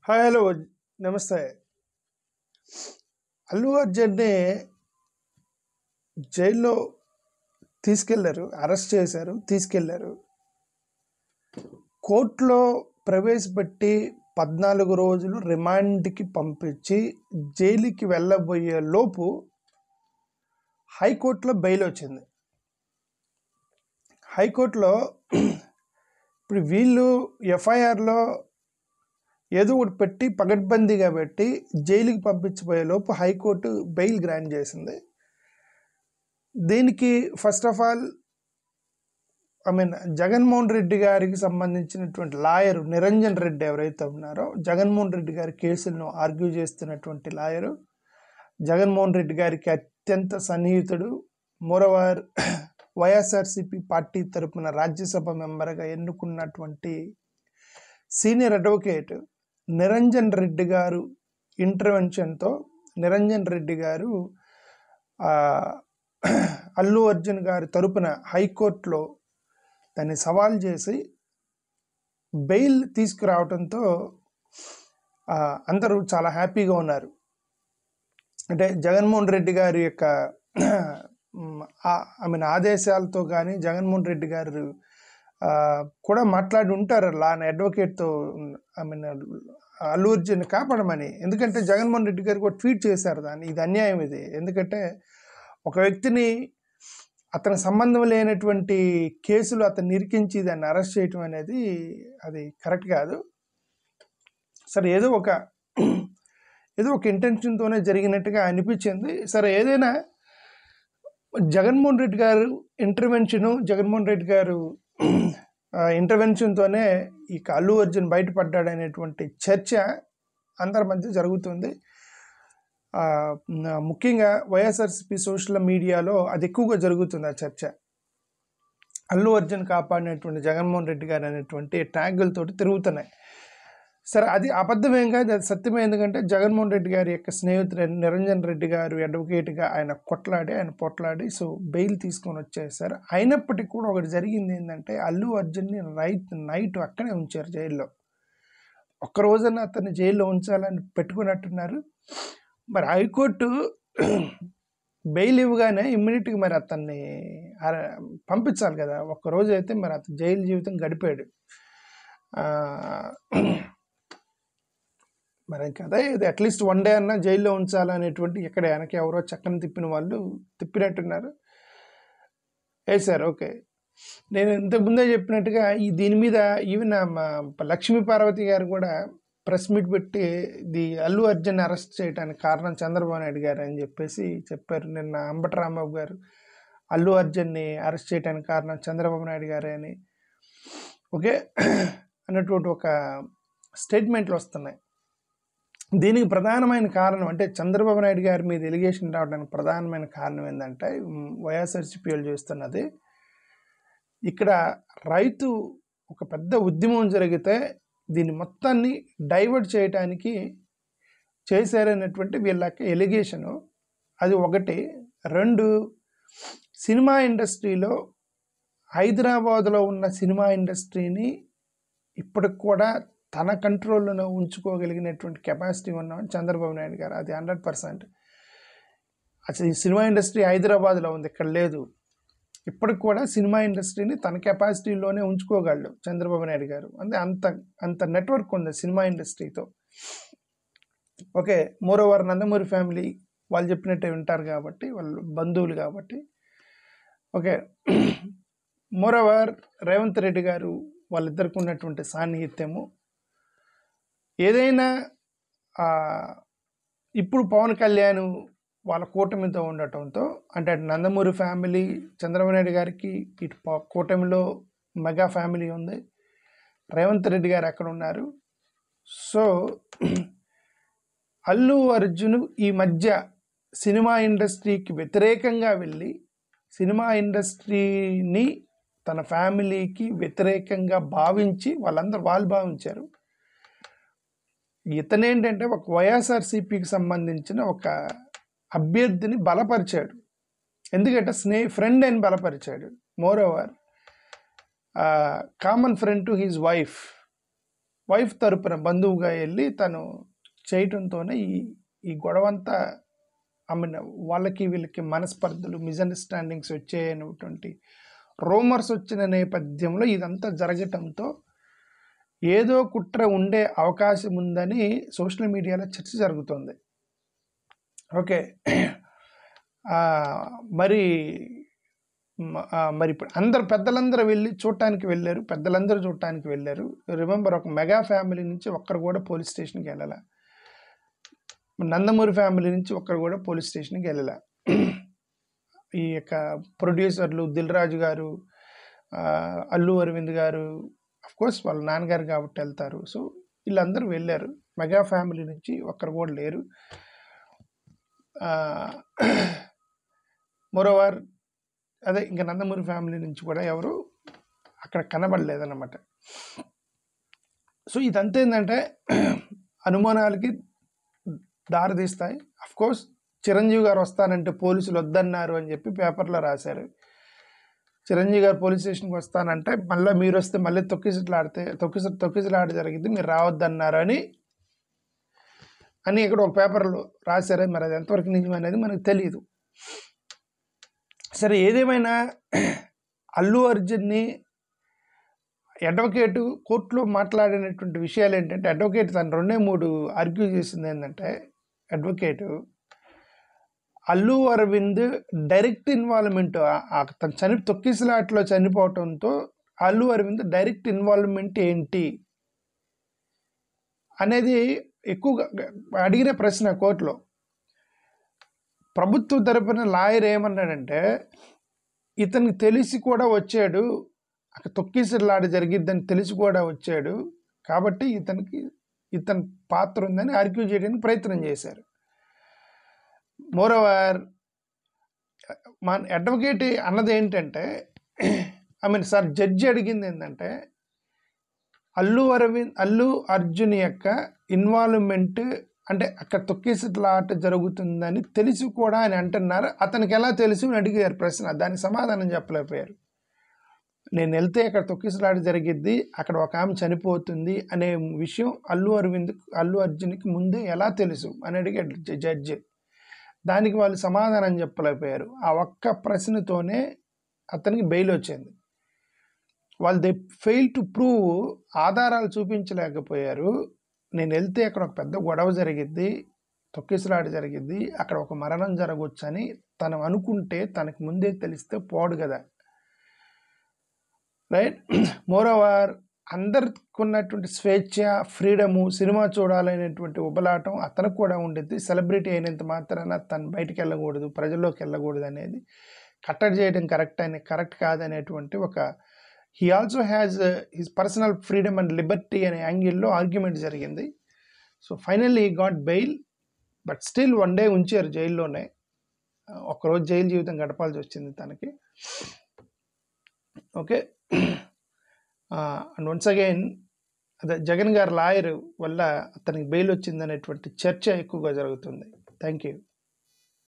Hi hello నమస్తే. అల్లు అర్జున్ని జైల్లో తీసుకెళ్లారు, అరెస్ట్ చేశారు, తీసుకెళ్లారు. కోర్టులో ప్రవేశపెట్టి 14 రోజులు రిమాండ్కి పంపించి జైలుకి వెళ్ళబోయే లోపు హైకోర్టులో బెయిల్ వచ్చింది. హైకోర్టులో ఇప్పుడు వీళ్ళు ఎఫ్ఐఆర్లో ఏదో ఒకటి పెట్టి పగడ్బందీగా పెట్టి జైలుకి పంపించబోయే లోపు హైకోర్టు బెయిల్ గ్రాంట్ చేసింది. దీనికి first of all Jaganmohan Reddy గారికి సంబంధించినటువంటి లాయరు నిరంజన్ రెడ్డి ఎవరైతే ఉన్నారో, జగన్మోహన్ రెడ్డి గారి కేసులను ఆర్గ్యూ చేస్తున్నటువంటి లాయరు, జగన్మోహన్ రెడ్డి గారికి అత్యంత సన్నిహితుడు, మోరవర్ వైఎస్ఆర్సిపి పార్టీ తరపున రాజ్యసభ మెంబర్గా ఎన్నుకున్నటువంటి సీనియర్ అడ్వకేట్ నిరంజన్ రెడ్డి గారు ఇంటర్వెన్షన్తో నిరంజన్ రెడ్డి గారు అల్లు అర్జున్ గారి తరపున హైకోర్టులో దాన్ని సవాల్ చేసి బెయిల్ తీసుకురావడంతో అందరూ చాలా హ్యాపీగా ఉన్నారు. అంటే జగన్మోహన్ రెడ్డి గారి యొక్క ఆదేశాలతో కానీ జగన్మోహన్ రెడ్డి గారు కూడా మాట్లాడి ఉంటారు అడ్వకేట్తో అల్లు అర్జున్ కాపాడమని. ఎందుకంటే జగన్మోహన్ రెడ్డి గారు కూడా ట్వీట్ చేశారు ఇది అన్యాయం, ఇది ఎందుకంటే ఒక వ్యక్తిని అతనికి సంబంధం లేనటువంటి కేసులు అతను నిరికించి దాన్ని అరెస్ట్ చేయటం అనేది అది కరెక్ట్ కాదు. సరే ఏదో ఒక ఇంటెన్షన్తోనే జరిగినట్టుగా అనిపించింది. సరే ఏదైనా జగన్మోహన్ రెడ్డి గారు జగన్మోహన్ రెడ్డి గారు ఇంటర్వెన్షన్తోనే ఈ అల్లు అర్జున్ బయటపడ్డాడనేటువంటి చర్చ అందరి మధ్య జరుగుతుంది. ముఖ్యంగా వైఎస్ఆర్సిపి సోషల్ మీడియాలో అది ఎక్కువగా జరుగుతుంది. ఆ చర్చ అల్లు అర్జున్ కాపాడినటువంటి జగన్మోహన్ రెడ్డి గారు అనేటువంటి ట్యాగులతోటి తిరుగుతున్నాయి. సరే అది అబద్ధమేం కాదు, అది సత్యమే. ఎందుకంటే జగన్మోహన్ రెడ్డి గారి యొక్క స్నేహితుడు నిరంజన్ రెడ్డి గారు అడ్వకేట్గా ఆయన పొట్లాడి సో బెయిల్ తీసుకొని వచ్చేసారు. అయినప్పటికీ కూడా ఒకటి జరిగింది ఏంటంటే అల్లు అర్జున్ని నైట్ అక్కడే ఉంచారు జైల్లో. ఒక్కరోజన్నా అతన్ని జైల్లో ఉంచాలని పెట్టుకున్నట్టున్నారు. మరి హైకోర్టు బెయిల్ ఇవ్వగానే ఇమ్మీడియట్గా మరి అతన్ని పంపించాలి కదా. ఒక్కరోజు అయితే మరి అతను జైలు జీవితం గడిపాడు. మరి కదా ఇది అట్లీస్ట్ 1 డే అన్నా జైల్లో ఉంచాలనేటువంటి ఇక్కడ వెనక ఎవరో చక్కని తిప్పిన వాళ్ళు తిప్పినట్టున్నారు, వేశారు. ఓకే, నేను ఇంతకుముందే చెప్పినట్టుగా దీని మీద ఈవెన్ లక్ష్మీ పార్వతి గారు కూడా ప్రెస్ మీట్ పెట్టి అల్లు అర్జున్ అరెస్ట్ చేయడానికి కారణం చంద్రబాబు నాయుడు గారు అని చెప్పేసి చెప్పారు. నిన్న అంబటి రాంబాబు గారు అల్లు అర్జున్ని అరెస్ట్ చేయడానికి కారణం చంద్రబాబు నాయుడు గారే అని ఓకే అన్నటువంటి ఒక స్టేట్మెంట్లు వస్తున్నాయి. దీనికి ప్రధానమైన కారణం అంటే చంద్రబాబు నాయుడు గారి మీద ఎలిగేషన్ రావడానికి ప్రధానమైన కారణం ఏంటంటే వైఎస్ఆర్సీపీలు చేస్తున్నది, ఇక్కడ రైతు ఒక పెద్ద ఉద్యమం జరిగితే దీన్ని మొత్తాన్ని డైవర్ట్ చేయడానికి చేశారనేటువంటి వీళ్ళకి ఎలిగేషను. అది ఒకటి. 2, సినిమా ఇండస్ట్రీలో హైదరాబాద్లో ఉన్న సినిమా ఇండస్ట్రీని ఇప్పటికి కూడా తన కంట్రోల్లో ఉంచుకోగలిగినటువంటి కెపాసిటీ ఉన్నవాడు చంద్రబాబు నాయుడు గారు. అది 100%. అసలు ఈ సినిమా ఇండస్ట్రీ హైదరాబాద్లో ఉంది, ఇక్కడ లేదు. ఇప్పటికి కూడా సినిమా ఇండస్ట్రీని తన కెపాసిటీలోనే ఉంచుకోగలడు చంద్రబాబు నాయుడు గారు. అంటే అంత నెట్వర్క్ ఉంది సినిమా ఇండస్ట్రీతో. ఓకే, మోరోవర్ నందమూరి ఫ్యామిలీ వాళ్ళు చెప్పినట్టే వింటారు కాబట్టి, వాళ్ళు బంధువులు కాబట్టి. ఓకే, మోరోవర్ రేవంత్ రెడ్డి గారు వాళ్ళిద్దరికి ఉన్నటువంటి సాన్నిహిత్యము ఏదైనా ఇప్పుడు పవన్ కళ్యాణ్ వాళ్ళ కూటమితో ఉండటంతో, అంటే నందమూరి ఫ్యామిలీ చంద్రబాబు నాయుడు గారికి ఇటు కూటమిలో మెగా ఫ్యామిలీ ఉంది, రేవంత్ రెడ్డి గారు అక్కడ ఉన్నారు. సో అల్లు అర్జున్ ఈ మధ్య సినిమా ఇండస్ట్రీకి వ్యతిరేకంగా వెళ్ళి సినిమా ఇండస్ట్రీని తన ఫ్యామిలీకి వ్యతిరేకంగా భావించి వాళ్ళు భావించారు. ఇతనేంటంటే ఒక వైఎస్ఆర్సీపీకి సంబంధించిన ఒక అభ్యర్థిని బలపరిచాడు. ఎందుకంటే ఫ్రెండ్ అని బలపరిచాడు. Moreover common friend to his wife wife తరపున బంధువుగా వెళ్ళి తను చేయటంతోనే ఈ గొడవంతా వాళ్ళకి వీళ్ళకి మనస్పర్ధలు, మిస్అండర్స్టాండింగ్స్ వచ్చేటువంటి రూమర్స్ వచ్చిన నేపథ్యంలో ఇదంతా జరగటంతో ఏదో కుట్ర ఉండే అవకాశం ఉందని సోషల్ మీడియాలో చర్చ జరుగుతుంది. ఓకే, మరి ఇప్పుడు పెద్దలందరూ వెళ్ళి చూడటానికి వెళ్ళారు. పెద్దలందరూ చూడటానికి వెళ్ళారు. రిమెంబర్, ఒక మెగా ఫ్యామిలీ నుంచి ఒక్కరు కూడా పోలీస్ స్టేషన్కి వెళ్ళాల. నందమూరి ఫ్యామిలీ నుంచి ఒక్కరు కూడా పోలీస్ స్టేషన్కి వెళ్ళాల. ఈ యొక్క ప్రొడ్యూసర్లు దిల్ రాజు గారు, అల్లు అరవింద్ గారు, కోర్స్ వాళ్ళ నాన్నగారు కాబట్టి వెళ్తారు. సో వీళ్ళందరూ వెళ్ళారు. మెగా ఫ్యామిలీ నుంచి ఒక్కరు కూడా లేరు. మోరోవర్ అదే ఇంకా నందమూరి ఫ్యామిలీ నుంచి కూడా ఎవరు అక్కడ కనబడలేదన్నమాట. సో ఇదంతా ఏంటంటే అనుమానాలకి దారితీస్తాయి. అఫ్కోర్స్ చిరంజీవి గారు వస్తానంటే పోలీసులు వద్దన్నారు అని చెప్పి పేపర్లో రాశారు. చిరంజీవి గారు పోలీస్ స్టేషన్కి వస్తానంటే మళ్ళీ మీరు వస్తే మళ్ళీ తొక్కిసలాట జరిగింది, మీరు రావద్దన్నారు అని ఇక్కడ ఒక పేపర్లో రాశారు. మరి అది ఎంతవరకు నిజమనేది మనకు తెలియదు. సరే, ఏదేమైనా అల్లు అర్జున్ని అడ్వకేటు కోర్టులో మాట్లాడినటువంటి విషయాలు ఏంటంటే, అడ్వకేట్ తను 2-3 ఆర్గ్యూ చేసింది ఏంటంటే, advocate Allu Aravind direct involvement, తను తొక్కిసలాట్లో చనిపోవటంతో అల్లు అరవింద్ డైరెక్ట్ ఇన్వాల్వ్మెంట్ ఏంటి అనేది ఎక్కువగా అడిగిన ప్రశ్న కోర్టులో. ప్రభుత్వ తరపున లాయర్ ఏమన్నాడంటే, ఇతనికి తెలిసి కూడా వచ్చాడు, అక్కడ తొక్కిసలాట జరిగిద్దని తెలిసి కూడా వచ్చాడు, కాబట్టి ఇతని పాత్ర ఉందని ఆర్గ్యూ చేయడానికి ప్రయత్నం చేశారు. మోరోవర్ మన అడ్వకేట్ అన్నది ఏంటంటే, సార్ జడ్జి అడిగింది ఏంటంటే, అల్లు అర్జున్ యొక్క ఇన్వాల్వ్మెంట్ అంటే అక్కడ తొక్కిసలాట జరుగుతుందని తెలిసి కూడా అని అంటున్నారు. అతనికి ఎలా తెలుసు అని అడిగారు ప్రశ్న. దానికి సమాధానం చెప్పలేకపోయారు. నేను వెళ్తే అక్కడ తొక్కిసలాట జరిగిద్ది, అక్కడ ఒక ఆమె చనిపోతుంది అనే విషయం అల్లు అర్జున్కి ముందే ఎలా తెలుసు అని అడిగాడు జడ్జి. దానికి వాళ్ళు సమాధానం చెప్పలేకపోయారు. ఆ ఒక్క ప్రశ్నతోనే అతనికి బెయిల్ వచ్చింది. వాళ్ళు దే ఫెయిల్ టు ప్రూవ్, ఆధారాలు చూపించలేకపోయారు. నేను వెళ్తే అక్కడ ఒక పెద్ద గొడవ జరిగిద్ది, తొక్కిసలాట జరిగిద్ది, అక్కడ ఒక మరణం జరగవచ్చు అని తను అనుకుంటే తనకు ముందే తెలిస్తే పోడు కదా, రైట్? మోరోవర్ అందరికి ఉన్నటువంటి స్వేచ్ఛ, ఫ్రీడము, సినిమా చూడాలనేటువంటి ఉబలాటం అతనికి కూడా ఉండేది. సెలబ్రిటీ అయినంత మాత్రాన తను బయటికి వెళ్ళకూడదు, ప్రజల్లోకి వెళ్ళకూడదు అనేది కట్టడి చేయడం కరెక్ట్ కాదనేటువంటి ఒక he also has his personal freedom and Liberty అనే యాంగిల్లో ఆర్గ్యుమెంట్ జరిగింది. So finally he got bail, but still 1 day ఉంచారు జైల్లోనే. ఒక్కరోజు జైలు జీవితం గడపాల్సి వచ్చింది తనకి. ఓకే, అండ్ వన్స్ అగైన్ అదే జగన్ గారి లాయర్ వల్ల అతనికి బెయిల్ వచ్చిందనేటువంటి చర్చ ఎక్కువగా జరుగుతుంది. Thank you.